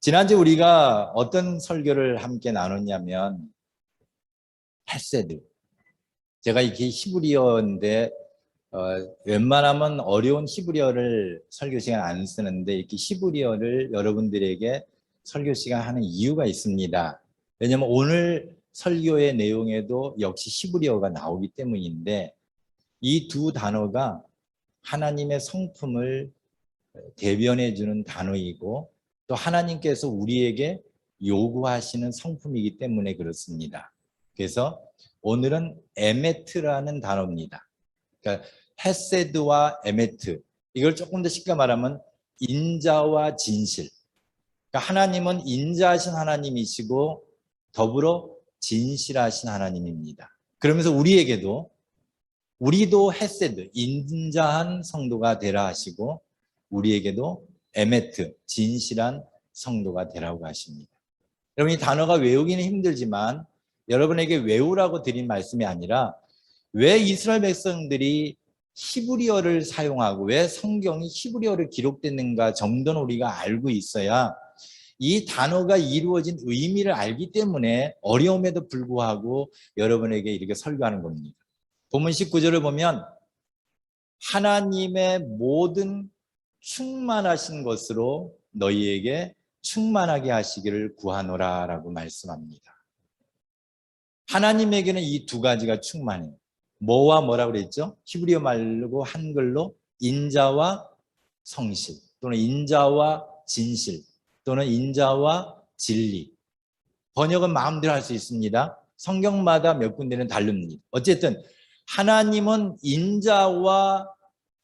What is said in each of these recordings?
지난주 우리가 어떤 설교를 함께 나눴냐면 헤세드. 제가 이게 히브리어인데 웬만하면 어려운 히브리어를 설교 시간 안 쓰는데 이렇게 히브리어를 여러분들에게 설교 시간 하는 이유가 있습니다. 왜냐하면 오늘 설교의 내용에도 역시 히브리어가 나오기 때문인데 이 두 단어가 하나님의 성품을 대변해 주는 단어이고 또 하나님께서 우리에게 요구하시는 성품이기 때문에 그렇습니다. 그래서 오늘은 에메트라는 단어입니다. 그러니까 헤세드와 에메트, 이걸 조금 더 쉽게 말하면 인자와 진실. 그러니까 하나님은 인자하신 하나님이시고 더불어 진실하신 하나님입니다. 그러면서 우리도 헤세드, 인자한 성도가 되라 하시고 우리에게도 에메트, 진실한 성도가 되라고 하십니다. 여러분, 이 단어가 외우기는 힘들지만 여러분에게 외우라고 드린 말씀이 아니라 왜 이스라엘 백성들이 히브리어를 사용하고 왜 성경이 히브리어로 기록됐는가 정도는 우리가 알고 있어야 이 단어가 이루어진 의미를 알기 때문에 어려움에도 불구하고 여러분에게 이렇게 설교하는 겁니다. 본문 19절을 보면 하나님의 모든 충만하신 것으로 너희에게 충만하게 하시기를 구하노라 라고 말씀합니다. 하나님에게는 이 두 가지가 충만해요. 뭐와 뭐라고 그랬죠? 히브리어 말고 한글로 인자와 성실 또는 인자와 진실 또는 인자와 진리. 번역은 마음대로 할 수 있습니다. 성경마다 몇 군데는 다릅니다. 어쨌든 하나님은 인자와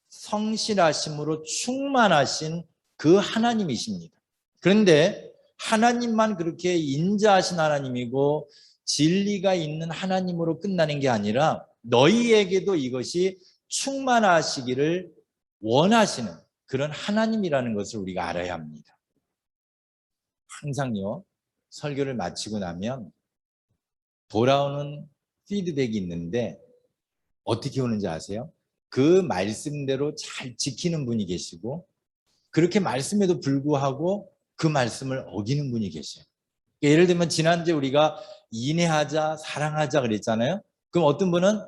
성실하심으로 충만하신 그 하나님이십니다. 그런데 하나님만 그렇게 인자하신 하나님이고 진리가 있는 하나님으로 끝나는 게 아니라 너희에게도 이것이 충만하시기를 원하시는 그런 하나님이라는 것을 우리가 알아야 합니다. 항상요, 설교를 마치고 나면 돌아오는 피드백이 있는데 어떻게 오는지 아세요? 그 말씀대로 잘 지키는 분이 계시고 그렇게 말씀에도 불구하고 그 말씀을 어기는 분이 계셔요. 예를 들면 지난주에 우리가 인애하자, 사랑하자 그랬잖아요. 그럼 어떤 분은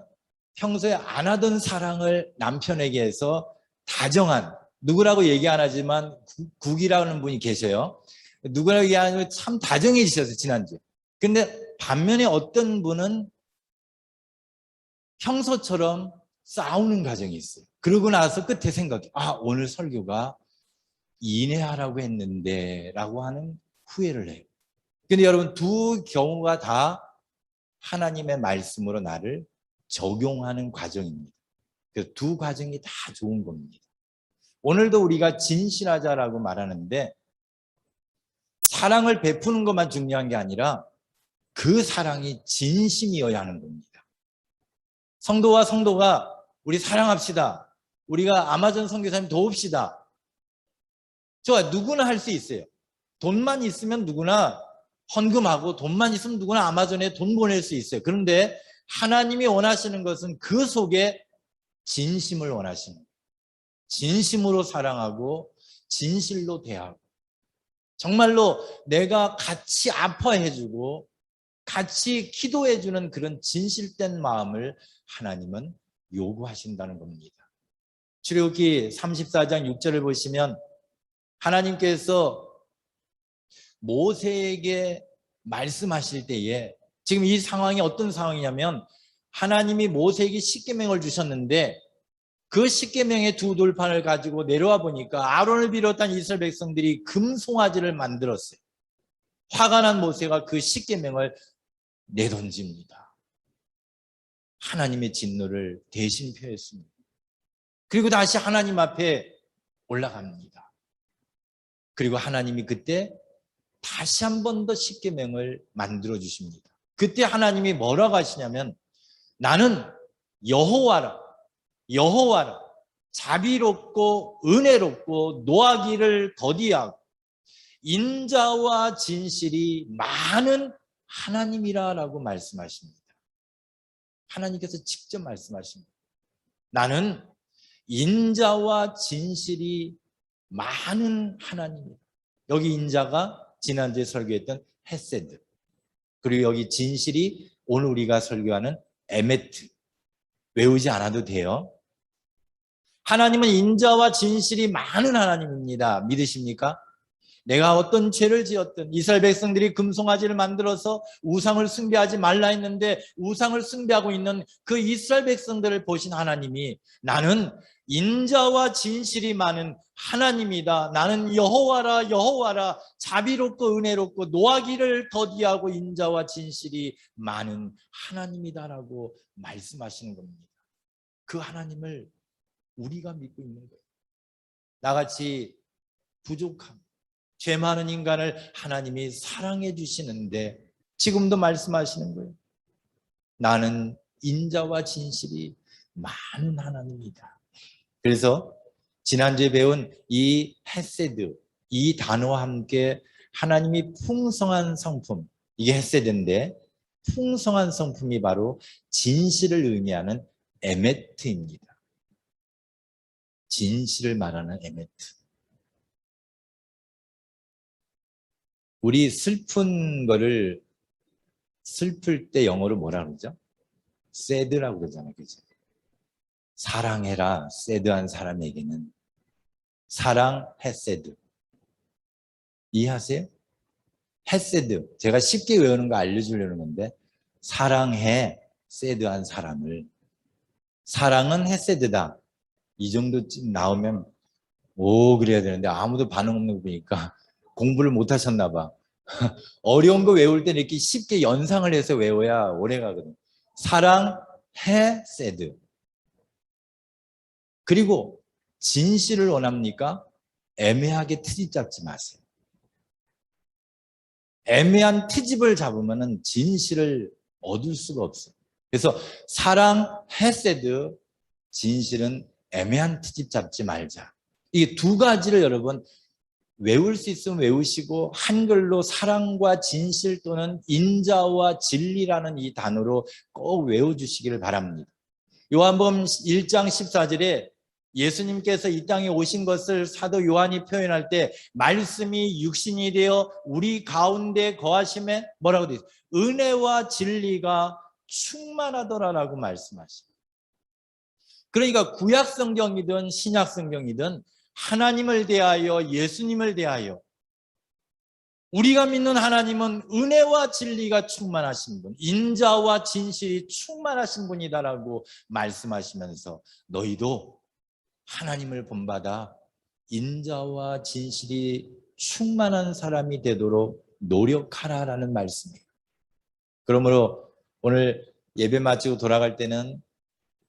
평소에 안 하던 사랑을 남편에게 해서 다정한, 누구라고 얘기 안 하지만 국이라는 분이 계셔요. 누구라고 얘기 안 하지만 참 다정해지셨어요, 지난주에. 근데 반면에 어떤 분은 평소처럼 싸우는 과정이 있어요. 그러고 나서 끝에 생각해, 오늘 설교가 인애하라고 했는데 라고 하는 후회를 해요. 근데 여러분, 두 경우가 다 하나님의 말씀으로 나를 적용하는 과정입니다. 그래서 두 과정이 다 좋은 겁니다. 오늘도 우리가 진실하자라고 말하는데 사랑을 베푸는 것만 중요한 게 아니라 그 사랑이 진심이어야 하는 겁니다. 성도와 성도가 우리 사랑합시다. 우리가 아마존 선교사님 도웁시다. 좋아, 누구나 할 수 있어요. 돈만 있으면 누구나 헌금하고 돈만 있으면 누구나 아마존에 돈 보낼 수 있어요. 그런데 하나님이 원하시는 것은 그 속에 진심을 원하시는 거예요. 진심으로 사랑하고 진실로 대하고 정말로 내가 같이 아파해주고 같이 기도해주는 그런 진실된 마음을 하나님은 요구하신다는 겁니다. 출애굽기 34장 6절을 보시면 하나님께서 모세에게 말씀하실 때에 지금 이 상황이 어떤 상황이냐면 하나님이 모세에게 십계명을 주셨는데 그 십계명의 두 돌판을 가지고 내려와 보니까 아론을 비롯한 이스라엘 백성들이 금송아지를 만들었어요. 화가 난 모세가 그 십계명을 내던집니다. 하나님의 진노를 대신 표했습니다. 그리고 다시 하나님 앞에 올라갑니다. 그리고 하나님이 그때 다시 한 번 더 십계명을 만들어 주십니다. 그때 하나님이 뭐라고 하시냐면 나는 여호와라 자비롭고 은혜롭고 노하기를 더디하고 인자와 진실이 많은 하나님이라고 말씀하십니다. 하나님께서 직접 말씀하십니다. 나는 인자와 진실이 많은 하나님이다. 여기 인자가 지난주에 설교했던 헤세드, 그리고 여기 진실이 오늘 우리가 설교하는 에메트. 외우지 않아도 돼요. 하나님은 인자와 진실이 많은 하나님입니다. 믿으십니까? 내가 어떤 죄를 지었든, 이스라엘 백성들이 금송아지를 만들어서 우상을 숭배하지 말라 했는데 우상을 숭배하고 있는 그 이스라엘 백성들을 보신 하나님이, 나는 인자와 진실이 많은 하나님이다, 나는 여호와라 여호와라, 자비롭고 은혜롭고 노하기를 더디하고 인자와 진실이 많은 하나님이다라고 말씀하시는 겁니다. 그 하나님을 우리가 믿고 있는 거예요. 나같이 부족함, 죄 많은 인간을 하나님이 사랑해 주시는데 지금도 말씀하시는 거예요. 나는 인자와 진실이 많은 하나님이다. 그래서 지난주에 배운 이 헤세드, 이 단어와 함께 하나님이 풍성한 성품, 이게 헤세드인데 풍성한 성품이 바로 진실을 의미하는 에메트입니다. 진실을 말하는 에메트. 우리 슬픈 거를 슬플 때 영어로 뭐라 그러죠? sad라고 그러잖아요. 그죠? 사랑해라. sad한 사람에게는 사랑 헤세드. 이해하세요? 헤세드. 제가 쉽게 외우는 거 알려주려는 건데, 사랑해 sad한 사람을. 사랑은 헤세드다. 이 정도쯤 나오면 오 그래야 되는데 아무도 반응 없는 거 보니까 공부를 못 하셨나 봐. 어려운 거 외울 때 이렇게 쉽게 연상을 해서 외워야 오래 가거든. 사랑, 헤세드. 그리고 진실을 원합니까? 애매하게 트집 잡지 마세요. 애매한 트집을 잡으면 진실을 얻을 수가 없어요. 그래서 사랑, 헤세드, 진실은 애매한 트집 잡지 말자. 이 두 가지를 여러분 외울 수 있으면 외우시고, 한글로 사랑과 진실 또는 인자와 진리라는 이 단어로 꼭 외워주시기를 바랍니다. 요한복음 1장 14절에 예수님께서 이 땅에 오신 것을 사도 요한이 표현할 때, 말씀이 육신이 되어 우리 가운데 거하심에 뭐라고 되어 있어요? 은혜와 진리가 충만하더라라고 말씀하십니다. 그러니까 구약 성경이든 신약 성경이든 하나님을 대하여, 예수님을 대하여, 우리가 믿는 하나님은 은혜와 진리가 충만하신 분, 인자와 진실이 충만하신 분이다라고 말씀하시면서 너희도 하나님을 본받아 인자와 진실이 충만한 사람이 되도록 노력하라라는 말씀이에요. 그러므로 오늘 예배 마치고 돌아갈 때는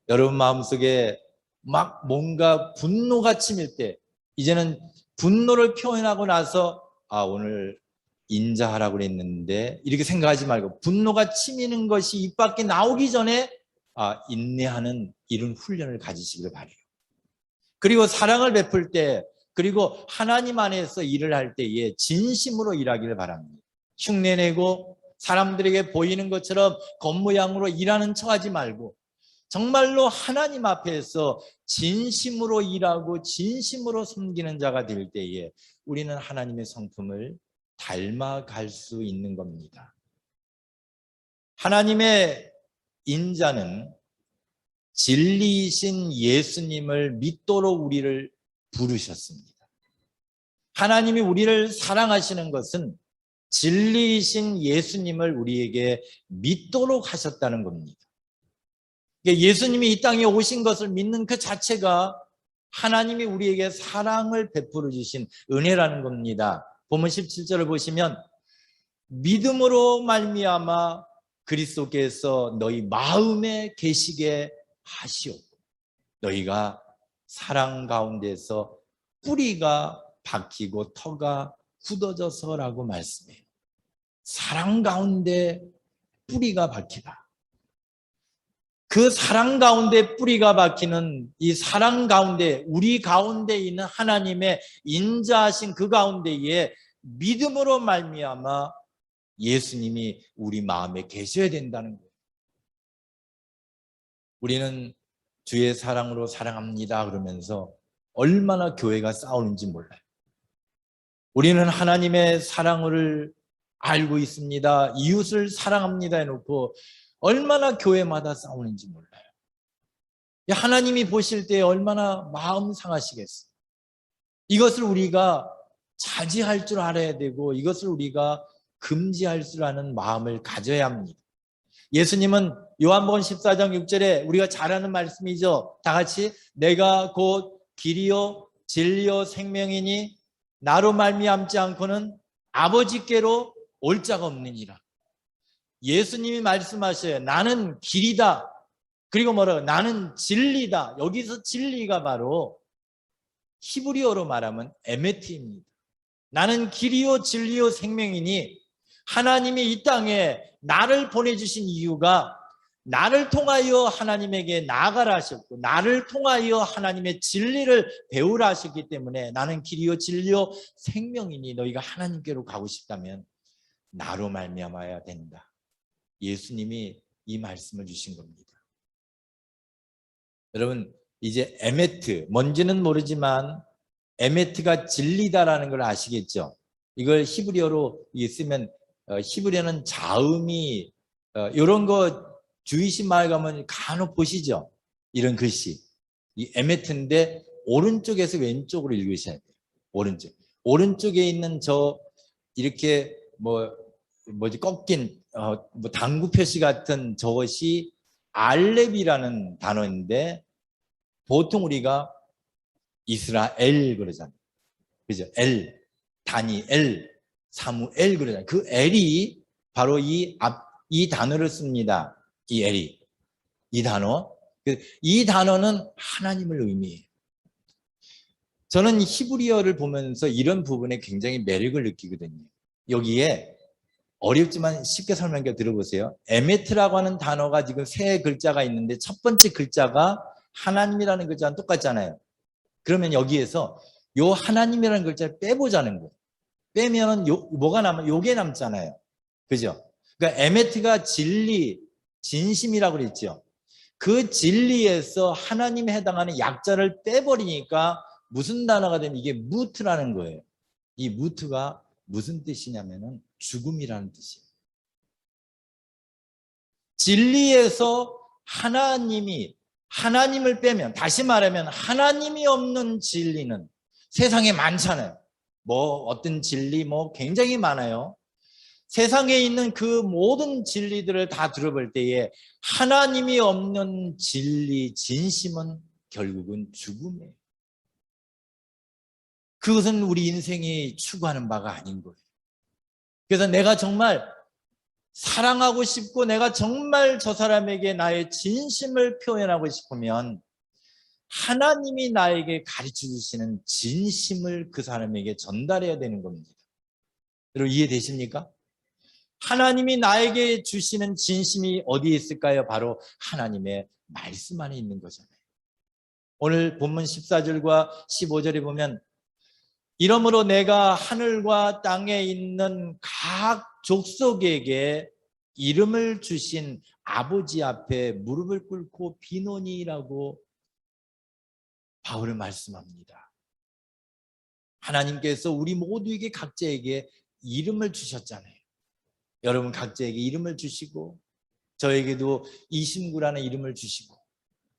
여러분 마음속에 막 뭔가 분노가 치밀 때, 이제는 분노를 표현하고 나서 오늘 인자하라고 그랬는데 이렇게 생각하지 말고, 분노가 치미는 것이 입 밖에 나오기 전에 인내하는 이런 훈련을 가지시기를 바라요. 그리고 사랑을 베풀 때, 그리고 하나님 안에서 일을 할 때에 진심으로 일하기를 바랍니다. 흉내내고 사람들에게 보이는 것처럼 겉모양으로 일하는 척하지 말고, 정말로 하나님 앞에서 진심으로 일하고 진심으로 섬기는 자가 될 때에 우리는 하나님의 성품을 닮아갈 수 있는 겁니다. 하나님의 인자는 진리이신 예수님을 믿도록 우리를 부르셨습니다. 하나님이 우리를 사랑하시는 것은 진리이신 예수님을 우리에게 믿도록 하셨다는 겁니다. 예수님이 이 땅에 오신 것을 믿는 그 자체가 하나님이 우리에게 사랑을 베풀어 주신 은혜라는 겁니다. 본문 17절을 보시면, 믿음으로 말미암아 그리스도께서 너희 마음에 계시게 하시옵고 너희가 사랑 가운데서 뿌리가 박히고 터가 굳어져서라고 말씀해요. 사랑 가운데 뿌리가 박히다. 그 사랑 가운데 뿌리가 박히는 이 사랑 가운데, 우리 가운데 있는 하나님의 인자하신 그 가운데에 믿음으로 말미암아 예수님이 우리 마음에 계셔야 된다는 거예요. 우리는 주의 사랑으로 사랑합니다 그러면서 얼마나 교회가 싸우는지 몰라요. 우리는 하나님의 사랑을 알고 있습니다. 이웃을 사랑합니다 해놓고 얼마나 교회마다 싸우는지 몰라요. 하나님이 보실 때 얼마나 마음 상하시겠어요. 이것을 우리가 자제할 줄 알아야 되고 이것을 우리가 금지할 줄 아는 마음을 가져야 합니다. 예수님은 요한복음 14장 6절에 우리가 잘 아는 말씀이죠. 다 같이 내가 곧 길이요 진리요 생명이니 나로 말미암지 않고는 아버지께로 올 자가 없느니라. 예수님이 말씀하셔요. 나는 길이다. 그리고 뭐라고? 나는 진리다. 여기서 진리가 바로 히브리어로 말하면 에메트입니다. 나는 길이요 진리요 생명이니 하나님이 이 땅에 나를 보내주신 이유가 나를 통하여 하나님에게 나아가라 하셨고 나를 통하여 하나님의 진리를 배우라 하셨기 때문에 나는 길이요 진리요 생명이니 너희가 하나님께로 가고 싶다면 나로 말미암아야 된다. 예수님이 이 말씀을 주신 겁니다. 여러분 이제 에메트 뭔지는 모르지만 에메트가 진리다라는 걸 아시겠죠? 이걸 히브리어로 쓰면 히브리어는 자음이 이런 거 주이신 마을 가면 간혹 보시죠? 이런 글씨 이 에메트인데 오른쪽에서 왼쪽으로 읽으셔야 돼요. 오른쪽에 있는 저 이렇게 뭐지 꺾인 뭐 당구 표시 같은 저것이 알렙이라는 단어인데 보통 우리가 이스라엘 그러잖아요. 그죠? 엘, 다니엘, 사무엘 그러잖아요. 그 엘이 바로 이 단어를 씁니다. 이 엘이. 이 단어. 이 단어는 하나님을 의미해요. 저는 히브리어를 보면서 이런 부분에 굉장히 매력을 느끼거든요. 여기에 어렵지만 쉽게 설명해 들어보세요. 에메트라고 하는 단어가 지금 세 글자가 있는데 첫 번째 글자가 하나님이라는 글자랑 똑같잖아요. 그러면 여기에서 요 하나님이라는 글자를 빼보자는 거예요. 빼면은 뭐가 남아? 요게 남잖아요. 그죠? 그러니까 에메트가 진리, 진심이라고 그랬죠. 그 진리에서 하나님에 해당하는 약자를 빼버리니까 무슨 단어가 되면 이게 무트라는 거예요. 이 무트가 무슨 뜻이냐면은 죽음이라는 뜻이에요. 진리에서 하나님을 빼면, 다시 말하면 하나님이 없는 진리는 세상에 많잖아요. 어떤 진리 굉장히 많아요. 세상에 있는 그 모든 진리들을 다 들어볼 때에 하나님이 없는 진리, 진심은 결국은 죽음이에요. 그것은 우리 인생이 추구하는 바가 아닌 거예요. 그래서 내가 정말 사랑하고 싶고 내가 정말 저 사람에게 나의 진심을 표현하고 싶으면 하나님이 나에게 가르쳐 주시는 진심을 그 사람에게 전달해야 되는 겁니다. 여러분 이해되십니까? 하나님이 나에게 주시는 진심이 어디에 있을까요? 바로 하나님의 말씀 안에 있는 거잖아요. 오늘 본문 14절과 15절에 보면 이러므로 내가 하늘과 땅에 있는 각 족속에게 이름을 주신 아버지 앞에 무릎을 꿇고 비노니라고 바울은 말씀합니다. 하나님께서 우리 모두에게 각자에게 이름을 주셨잖아요. 여러분 각자에게 이름을 주시고 저에게도 이심구라는 이름을 주시고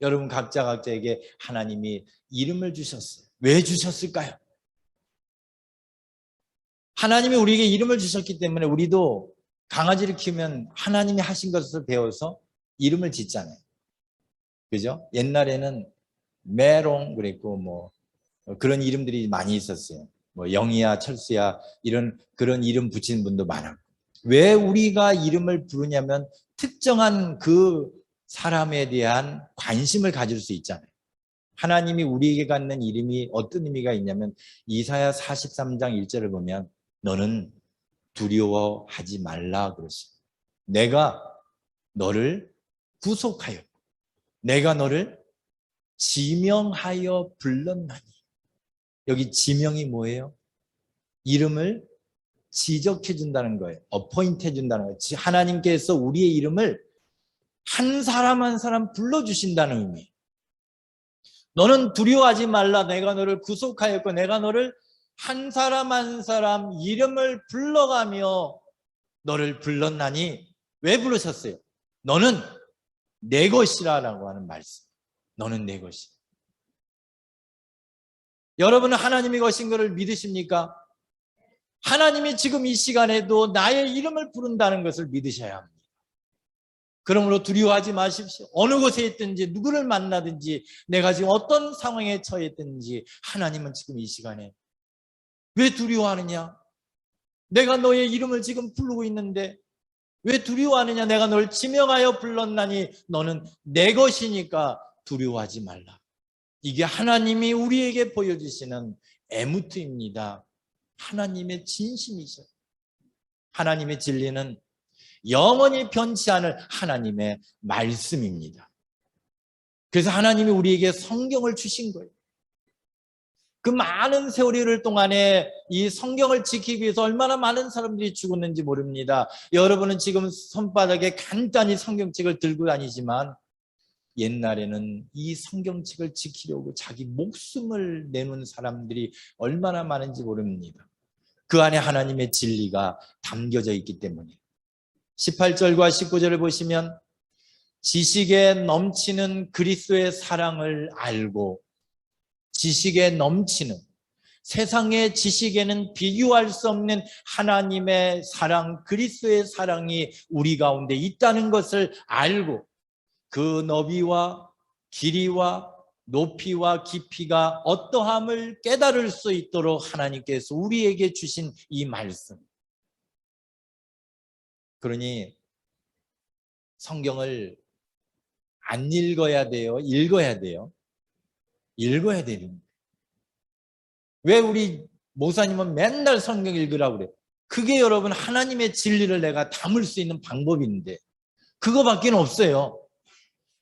여러분 각자에게 하나님이 이름을 주셨어요. 왜 주셨을까요? 하나님이 우리에게 이름을 주셨기 때문에 우리도 강아지를 키우면 하나님이 하신 것을 배워서 이름을 짓잖아요. 그죠? 옛날에는 메롱 그랬고 그런 이름들이 많이 있었어요. 영희야, 철수야 그런 이름 붙이는 분도 많았고. 왜 우리가 이름을 부르냐면 특정한 그 사람에 대한 관심을 가질 수 있잖아요. 하나님이 우리에게 갖는 이름이 어떤 의미가 있냐면 이사야 43장 1절을 보면 너는 두려워하지 말라 그러시고 내가 너를 구속하였고 내가 너를 지명하여 불렀나니. 여기 지명이 뭐예요? 이름을 지적해 준다는 거예요. 어포인트 해준다는 거예요. 하나님께서 우리의 이름을 한 사람 한 사람 불러주신다는 의미. 너는 두려워하지 말라. 내가 너를 구속하였고 내가 너를 한 사람 한 사람 이름을 불러가며 너를 불렀나니 왜 부르셨어요? 너는 내 것이라라고 하는 말씀. 너는 내 것이다. 여러분은 하나님의 것인 것을 믿으십니까? 하나님이 지금 이 시간에도 나의 이름을 부른다는 것을 믿으셔야 합니다. 그러므로 두려워하지 마십시오. 어느 곳에 있든지 누구를 만나든지 내가 지금 어떤 상황에 처했든지 하나님은 지금 이 시간에 왜 두려워하느냐? 내가 너의 이름을 지금 부르고 있는데 왜 두려워하느냐? 내가 널 지명하여 불렀나니 너는 내 것이니까 두려워하지 말라. 이게 하나님이 우리에게 보여주시는 에무트입니다. 하나님의 진심이죠. 하나님의 진리는 영원히 변치 않을 하나님의 말씀입니다. 그래서 하나님이 우리에게 성경을 주신 거예요. 그 많은 세월일 동안에 이 성경을 지키기 위해서 얼마나 많은 사람들이 죽었는지 모릅니다. 여러분은 지금 손바닥에 간단히 성경책을 들고 다니지만 옛날에는 이 성경책을 지키려고 자기 목숨을 내놓은 사람들이 얼마나 많은지 모릅니다. 그 안에 하나님의 진리가 담겨져 있기 때문에 18절과 19절을 보시면 지식에 넘치는 그리스도의 사랑을 알고 지식에 넘치는 세상의 지식에는 비교할 수 없는 하나님의 사랑, 그리스도의 사랑이 우리 가운데 있다는 것을 알고 그 너비와 길이와 높이와 깊이가 어떠함을 깨달을 수 있도록 하나님께서 우리에게 주신 이 말씀. 그러니 성경을 안 읽어야 돼요? 읽어야 돼요? 읽어야 됩니다. 왜 우리 목사님은 맨날 성경 읽으라고 그래요? 그게 여러분 하나님의 진리를 내가 담을 수 있는 방법인데 그거밖에 없어요.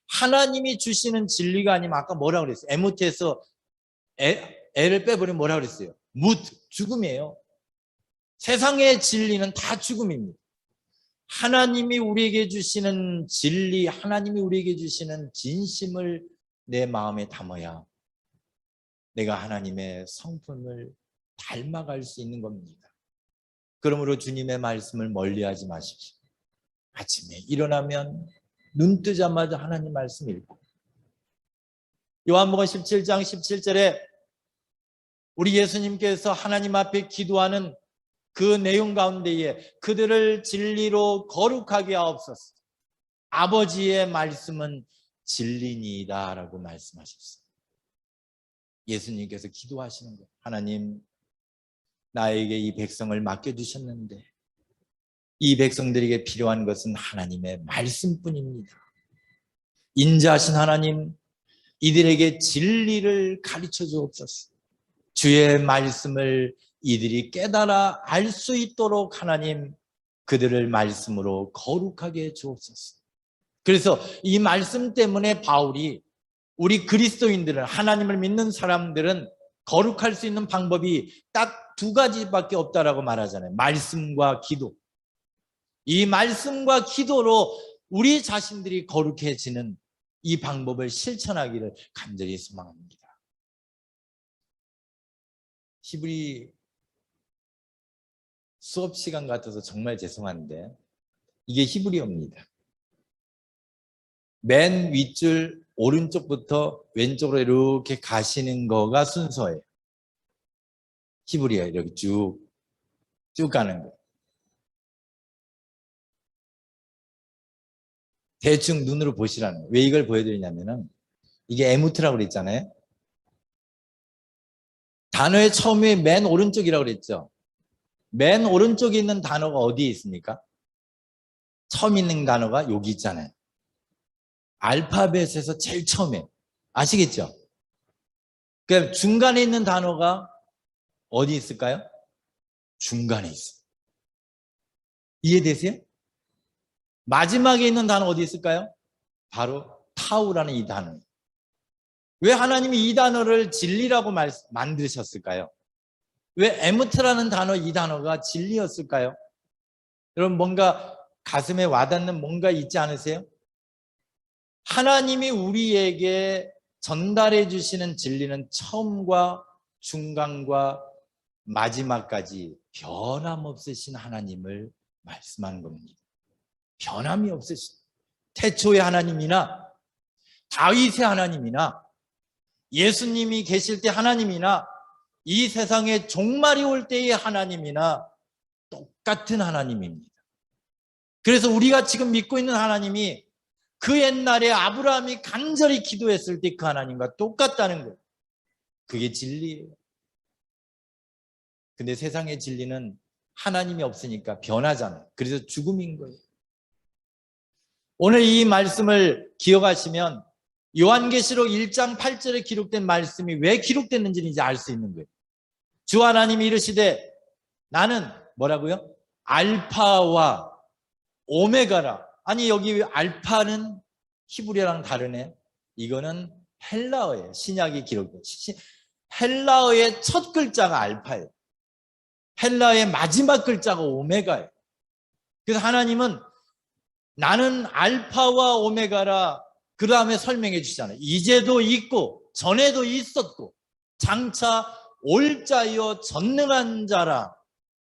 하나님이 주시는 진리가 아니면 아까 뭐라고 그랬어요? 에무트에서 애를 빼버리면 뭐라고 그랬어요? 무트, 죽음이에요. 세상의 진리는 다 죽음입니다. 하나님이 우리에게 주시는 진리, 하나님이 우리에게 주시는 진심을 내 마음에 담아야 내가 하나님의 성품을 닮아갈 수 있는 겁니다. 그러므로 주님의 말씀을 멀리하지 마십시오. 아침에 일어나면 눈 뜨자마자 하나님 말씀 읽고 요한복음 17장 17절에 우리 예수님께서 하나님 앞에 기도하는 그 내용 가운데에 그들을 진리로 거룩하게 하옵소서. 아버지의 말씀은 진리니이다 라고 말씀하셨어요. 예수님께서 기도하시는 거예요. 하나님, 나에게 이 백성을 맡겨주셨는데 이 백성들에게 필요한 것은 하나님의 말씀뿐입니다. 인자하신 하나님, 이들에게 진리를 가르쳐 주옵소서. 주의 말씀을 이들이 깨달아 알 수 있도록 하나님 그들을 말씀으로 거룩하게 해 주옵소서. 그래서 이 말씀 때문에 바울이 우리 그리스도인들은 하나님을 믿는 사람들은 거룩할 수 있는 방법이 딱 두 가지밖에 없다라고 말하잖아요. 말씀과 기도. 이 말씀과 기도로 우리 자신들이 거룩해지는 이 방법을 실천하기를 간절히 소망합니다. 히브리 수업 시간 같아서 정말 죄송한데 이게 히브리어입니다. 맨 윗줄 오른쪽부터 왼쪽으로 이렇게 가시는 거가 순서예요. 히브리어 이렇게 쭉 가는 거. 대충 눈으로 보시라는 거예요. 왜 이걸 보여드리냐면은 이게 에무트라고 그랬잖아요. 단어의 처음에 맨 오른쪽이라고 그랬죠. 맨 오른쪽에 있는 단어가 어디에 있습니까? 처음 있는 단어가 여기 있잖아요. 알파벳에서 제일 처음에. 아시겠죠? 그러니까 중간에 있는 단어가 어디 있을까요? 중간에 있어요. 이해되세요? 마지막에 있는 단어 어디 있을까요? 바로 타우라는 이 단어예요. 왜 하나님이 이 단어를 진리라고 만드셨을까요? 왜 에무트라는 단어 이 단어가 진리였을까요? 여러분 뭔가 가슴에 와닿는 뭔가 있지 않으세요? 하나님이 우리에게 전달해 주시는 진리는 처음과 중간과 마지막까지 변함없으신 하나님을 말씀하는 겁니다. 변함이 없으신 태초의 하나님이나 다윗의 하나님이나 예수님이 계실 때 하나님이나 이 세상에 종말이 올 때의 하나님이나 똑같은 하나님입니다. 그래서 우리가 지금 믿고 있는 하나님이 그 옛날에 아브라함이 간절히 기도했을 때 그 하나님과 똑같다는 거예요. 그게 진리예요. 근데 세상의 진리는 하나님이 없으니까 변하잖아요. 그래서 죽음인 거예요. 오늘 이 말씀을 기억하시면 요한계시록 1장 8절에 기록된 말씀이 왜 기록됐는지는 이제 알 수 있는 거예요. 주 하나님이 이르시되 나는 뭐라고요? 알파와 오메가라. 아니 여기 알파는 히브리어랑 다르네. 이거는 헬라어예요. 신약이 기록된 헬라어의 첫 글자가 알파예요. 헬라어의 마지막 글자가 오메가예요. 그래서 하나님은 나는 알파와 오메가라. 그 다음에 설명해 주잖아요. 이제도 있고 전에도 있었고 장차 올 자여 전능한 자라.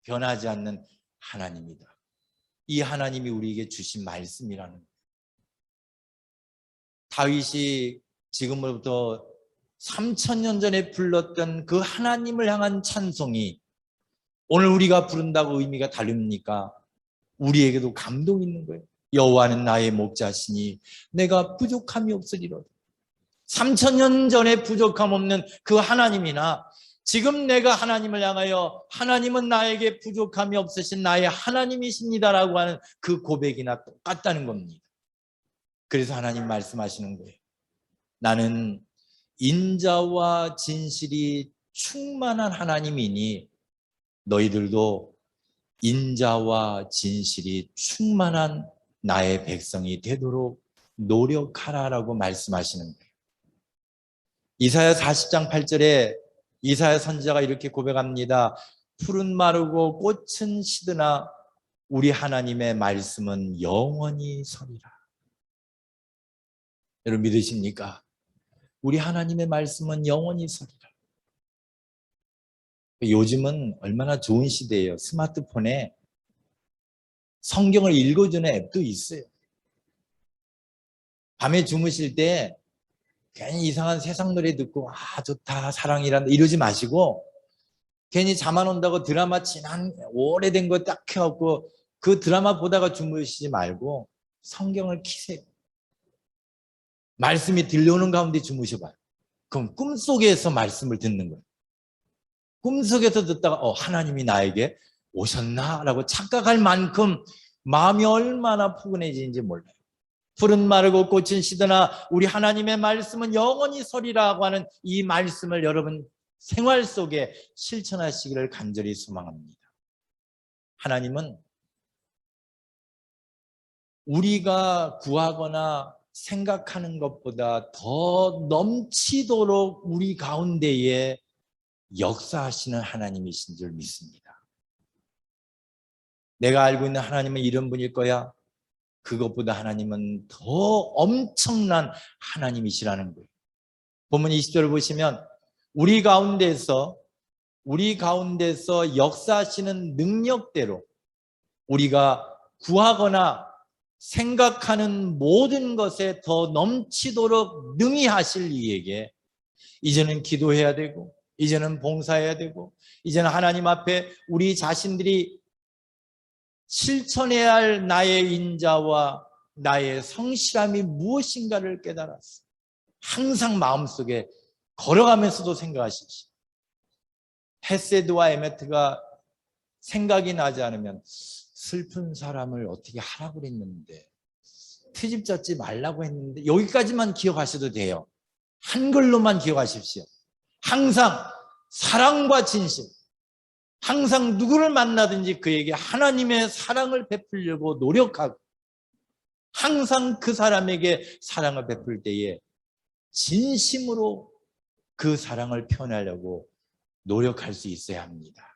변하지 않는 하나님이다. 이 하나님이 우리에게 주신 말씀이라는 거예요. 다윗이 지금으로부터 3000년 전에 불렀던 그 하나님을 향한 찬송이 오늘 우리가 부른다고 의미가 다릅니까? 우리에게도 감동이 있는 거예요. 여호와는 나의 목자시니 내가 부족함이 없으리로다. 3000년 전에 부족함 없는 그 하나님이나 지금 내가 하나님을 향하여 하나님은 나에게 부족함이 없으신 나의 하나님이십니다라고 하는 그 고백이나 똑같다는 겁니다. 그래서 하나님 말씀하시는 거예요. 나는 인자와 진실이 충만한 하나님이니 너희들도 인자와 진실이 충만한 나의 백성이 되도록 노력하라라고 말씀하시는 거예요. 이사야 40장 8절에 이사야 선지자가 이렇게 고백합니다. 풀은 마르고 꽃은 시드나 우리 하나님의 말씀은 영원히 서리라. 여러분 믿으십니까? 우리 하나님의 말씀은 영원히 서리라. 요즘은 얼마나 좋은 시대예요. 스마트폰에 성경을 읽어주는 앱도 있어요. 밤에 주무실 때 괜히 이상한 세상 노래 듣고 좋다 사랑이란다 이러지 마시고 괜히 잠 안 온다고 드라마 지난 오래된 거 딱 켜갖고 그 드라마 보다가 주무시지 말고 성경을 키세요. 말씀이 들려오는 가운데 주무셔봐요. 그럼 꿈속에서 말씀을 듣는 거예요. 꿈속에서 듣다가 하나님이 나에게 오셨나? 라고 착각할 만큼 마음이 얼마나 포근해지는지 몰라요. 풀은 마르고 꽃은 시드나 우리 하나님의 말씀은 영원히 서리라고 하는 이 말씀을 여러분 생활 속에 실천하시기를 간절히 소망합니다. 하나님은 우리가 구하거나 생각하는 것보다 더 넘치도록 우리 가운데에 역사하시는 하나님이신 줄 믿습니다. 내가 알고 있는 하나님은 이런 분일 거야. 그것보다 하나님은 더 엄청난 하나님이시라는 거예요. 본문 20절을 보시면 우리 가운데서 역사하시는 능력대로 우리가 구하거나 생각하는 모든 것에 더 넘치도록 능히 하실 이에게 이제는 기도해야 되고 이제는 봉사해야 되고 이제는 하나님 앞에 우리 자신들이 실천해야 할 나의 인자와 나의 성실함이 무엇인가를 깨달았어. 항상 마음속에 걸어가면서도 생각하십시오. 헤세드와 에메트가 생각이 나지 않으면 슬픈 사람을 어떻게 하라고 그랬는데 트집 잡지 말라고 했는데 여기까지만 기억하셔도 돼요. 한글로만 기억하십시오. 항상 사랑과 진실, 항상 누구를 만나든지 그에게 하나님의 사랑을 베풀려고 노력하고 항상 그 사람에게 사랑을 베풀 때에 진심으로 그 사랑을 표현하려고 노력할 수 있어야 합니다.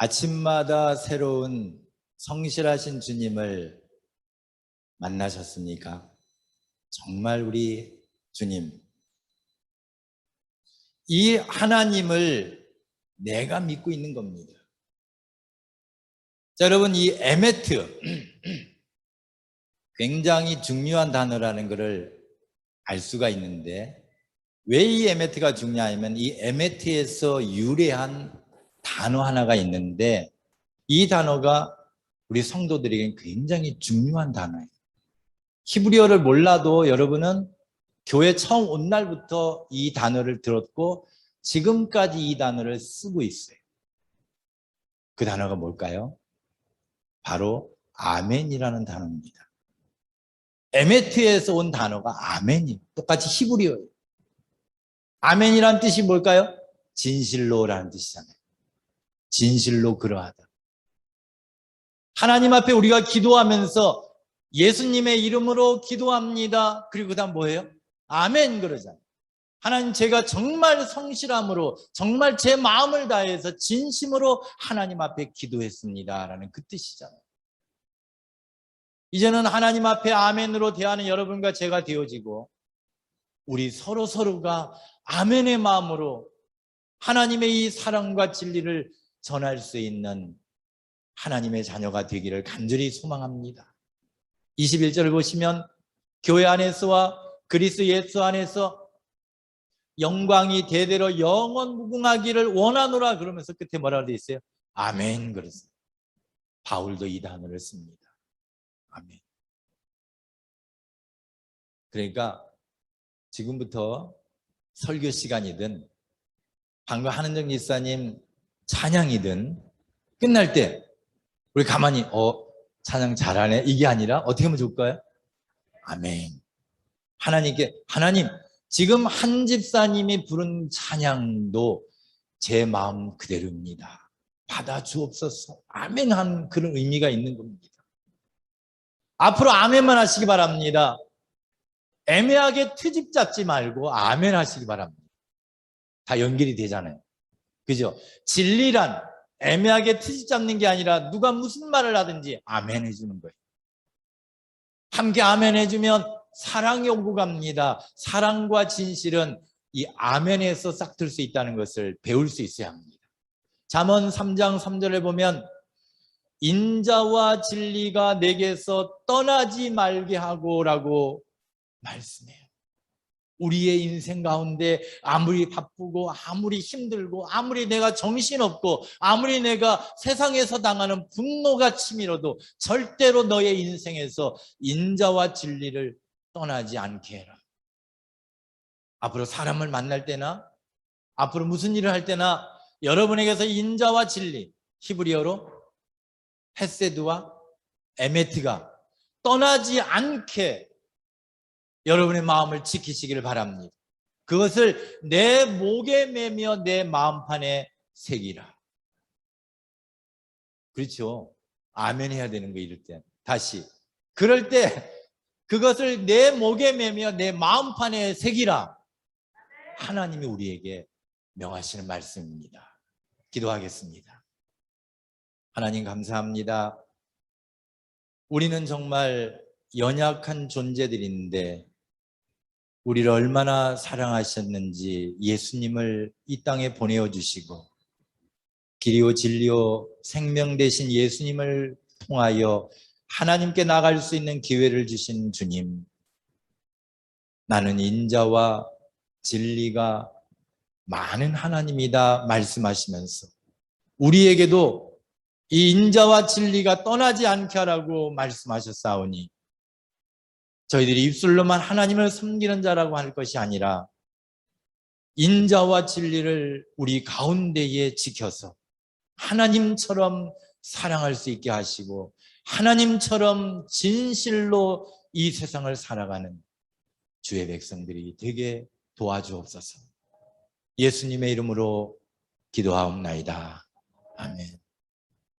아침마다 새로운 성실하신 주님을 만나셨습니까? 정말 우리 주님, 이 하나님을 내가 믿고 있는 겁니다. 자, 여러분, 이 에메트 굉장히 중요한 단어라는 것을 알 수가 있는데, 왜 이 에메트가 중요하냐면 이 에메트에서 유래한 단어 하나가 있는데, 이 단어가 우리 성도들에게 굉장히 중요한 단어예요. 히브리어를 몰라도 여러분은 교회 처음 온 날부터 이 단어를 들었고 지금까지 이 단어를 쓰고 있어요. 그 단어가 뭘까요? 바로 아멘이라는 단어입니다. 에메트에서 온 단어가 아멘이에요. 똑같이 히브리어예요. 아멘이라는 뜻이 뭘까요? 진실로라는 뜻이잖아요. 진실로 그러하다. 하나님 앞에 우리가 기도하면서 예수님의 이름으로 기도합니다. 그리고 그 다음 뭐예요? 아멘 그러잖아요. 하나님, 제가 정말 성실함으로 정말 제 마음을 다해서 진심으로 하나님 앞에 기도했습니다 라는 그 뜻이잖아요. 이제는 하나님 앞에 아멘으로 대하는 여러분과 제가 되어지고 우리 서로가 아멘의 마음으로 하나님의 이 사랑과 진리를 전할 수 있는 하나님의 자녀가 되기를 간절히 소망합니다. 21절을 보시면 교회 안에서와 그리스도 예수 안에서 영광이 대대로 영원 무궁하기를 원하노라 그러면서 끝에 뭐라고 되어 있어요? 아멘 그랬어요. 바울도 이 단어를 씁니다. 아멘. 그러니까 지금부터 설교 시간이든 방금 한은정 집사님 찬양이든 끝날 때 우리 가만히 찬양 잘하네 이게 아니라 어떻게 하면 좋을까요? 아멘. 하나님께, 하나님 지금 한 집사님이 부른 찬양도 제 마음 그대로입니다. 받아주옵소서. 아멘 한 그런 의미가 있는 겁니다. 앞으로 아멘만 하시기 바랍니다. 애매하게 트집 잡지 말고 아멘 하시기 바랍니다. 다 연결이 되잖아요. 그죠? 진리란 애매하게 트집 잡는 게 아니라 누가 무슨 말을 하든지 아멘 해주는 거예요. 함께 아멘 해주면 사랑이 오고 갑니다. 사랑과 진실은 이 아멘에서 싹틀 수 있다는 것을 배울 수 있어야 합니다. 잠언 3장 3절에 보면 인자와 진리가 내게서 떠나지 말게 하고라고 말씀해요. 우리의 인생 가운데 아무리 바쁘고 아무리 힘들고 아무리 내가 정신없고 아무리 내가 세상에서 당하는 분노가 치밀어도 절대로 너의 인생에서 인자와 진리를 떠나지 않게 해라. 앞으로 사람을 만날 때나 앞으로 무슨 일을 할 때나 여러분에게서 인자와 진리, 히브리어로 헤세드와 에메트가 떠나지 않게 여러분의 마음을 지키시기를 바랍니다. 그것을 내 목에 매며 내 마음판에 새기라. 그렇죠? 아멘 해야 되는 거 이럴 때. 다시. 그럴 때 그것을 내 목에 매며 내 마음판에 새기라. 하나님이 우리에게 명하시는 말씀입니다. 기도하겠습니다. 하나님 감사합니다. 우리는 정말 연약한 존재들인데 우리를 얼마나 사랑하셨는지 예수님을 이 땅에 보내어주시고 길이요 진리요 생명 되신 예수님을 통하여 하나님께 나갈 수 있는 기회를 주신 주님, 나는 인자와 진리가 많은 하나님이다 말씀하시면서 우리에게도 이 인자와 진리가 떠나지 않게 하라고 말씀하셨사오니 저희들이 입술로만 하나님을 섬기는 자라고 할 것이 아니라 인자와 진리를 우리 가운데에 지켜서 하나님처럼 사랑할 수 있게 하시고 하나님처럼 진실로 이 세상을 살아가는 주의 백성들이 되게 도와주옵소서. 예수님의 이름으로 기도하옵나이다. 아멘.